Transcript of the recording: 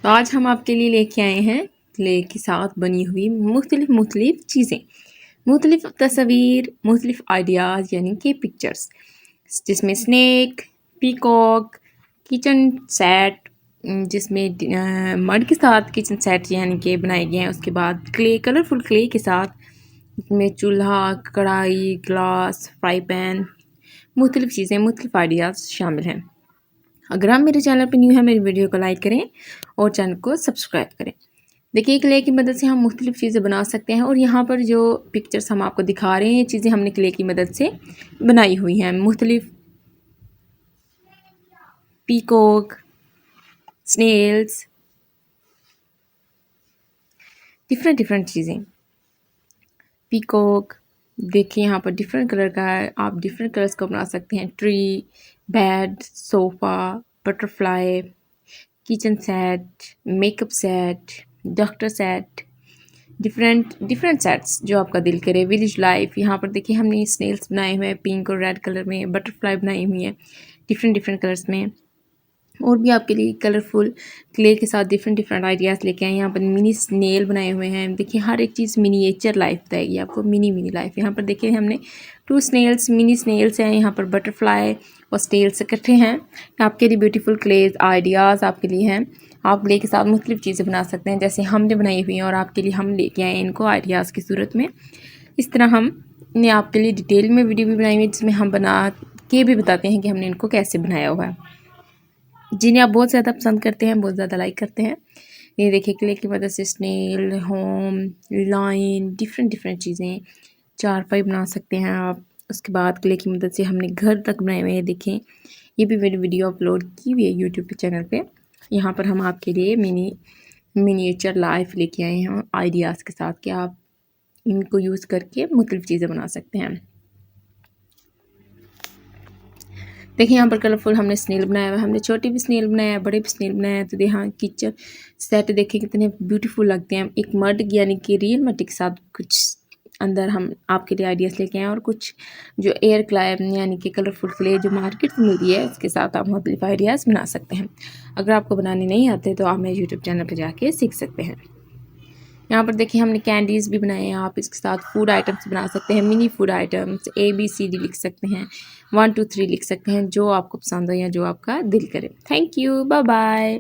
आज हम आपके लिए लेके आए हैं क्ले के साथ बनी हुई मुख्तलिफ चीज़ें, मुख्तलिफ तस्वीर, मुख्तलिफ आइडियाज़ यानी कि पिक्चर्स, जिसमें स्नेक, पीकॉक, किचन सेट, जिसमें मड के साथ किचन सेट यानी कि बनाए गए हैं। उसके बाद क्ले, कलरफुल क्ले के साथ में चूल्हा, कढ़ाई, ग्लास, फ्राई पैन, मुख्तलिफ चीज़ें, मुख्तलिफ आइडियाज़ शामिल हैं। अगर आप मेरे चैनल पर न्यू है, मेरी वीडियो को लाइक करें और चैनल को सब्सक्राइब करें। देखिए, क्ले की मदद से हम मुख्तलिफ चीज़ें बना सकते हैं और यहाँ पर जो पिक्चर्स हम आपको दिखा रहे हैं, ये चीज़ें हमने क्ले की मदद से बनाई हुई हैं। मुख्तलिफ पीकॉक, स्नेल्स, डिफरेंट चीज़ें। पीकॉक देखिए यहाँ पर डिफरेंट कलर का है, आप डिफरेंट कलर्स को बना सकते हैं। Tree, bed, sofa, butterfly, kitchen set, makeup set, doctor set, different sets जो आपका दिल करे। विलेज लाइफ, यहाँ पर देखिए हमने स्नेल्स बनाए हुए हैं पिंक और रेड कलर में, बटरफ्लाई बनाई हुई है डिफरेंट कलर्स में। और भी आपके लिए कलरफुल क्ले के साथ डिफरेंट आइडियाज़ लेके आए। यहाँ पर मिनी स्नेल बनाए हुए हैं। देखिए हर एक चीज़ मिनिएचर लाइफ बताएगी आपको, मिनी लाइफ। यहाँ पर देखिए हमने 2 स्नेल्स, मिनी स्नेल्स हैं। यहाँ पर बटरफ्लाई और स्नेल्स इकट्ठे हैं। आपके लिए ब्यूटीफुल क्लेज आइडियाज़ आपके लिए हैं। आप क्ले के साथ मुख्तलिफ चीज़ें बना सकते हैं, जैसे हमने बनाई हुई हैं और आपके लिए हम लेके आए हैं इनको आइडियाज़ की सूरत में। इस तरह हमने आपके लिए डिटेल में वीडियो भी बनाई हुई है, जिसमें हम बना के भी बताते हैं कि हमने इनको कैसे बनाया हुआ है, जिन्हें आप बहुत ज़्यादा पसंद करते हैं, बहुत ज़्यादा लाइक करते हैं। ये देखिए क्ले की मदद से स्नेल, होम, लाइन, डिफरेंट चीज़ें, चारपाई बना सकते हैं आप। उसके बाद क्ले की मदद से हमने घर तक बनाए हुए हैं। देखें, ये भी मेरी वीडियो अपलोड की हुई है यूट्यूब के चैनल पे। यहाँ पर हम आपके लिए मिनिएचर लाइफ लेके आए हैं आइडियाज़ के साथ कि आप इनको यूज़ करके मुख्तलिफ चीज़ें बना सकते हैं। देखिए यहाँ पर कलरफुल हमने स्नेल बनाया हुआ है, हमने छोटी भी स्नेल बनाया है, बड़े भी स्नेल बनाया है। तो यहाँ किचन सेट देखिए कितने ब्यूटीफुल लगते हैं। एक मड यानी कि रियल मट्टी के साथ कुछ अंदर हम आपके लिए आइडियाज़ लेके आए हैं, और कुछ जो एयर क्ले यानी कि कलरफुल क्ले जो मार्केट में मिलती है, उसके साथ आप मुख्तलिफ आइडियाज़ बना सकते हैं। अगर आपको बनाने नहीं आते तो आप मेरे यूट्यूब चैनल पर जाके सीख सकते हैं। यहाँ पर देखिए हमने कैंडीज़ भी बनाए हैं। आप इसके साथ फूड आइटम्स बना सकते हैं, मिनी फूड आइटम्स, ABCD लिख सकते हैं, 1 2 3 लिख सकते हैं, जो आपको पसंद हो या जो आपका दिल करे। Thank you, bye bye.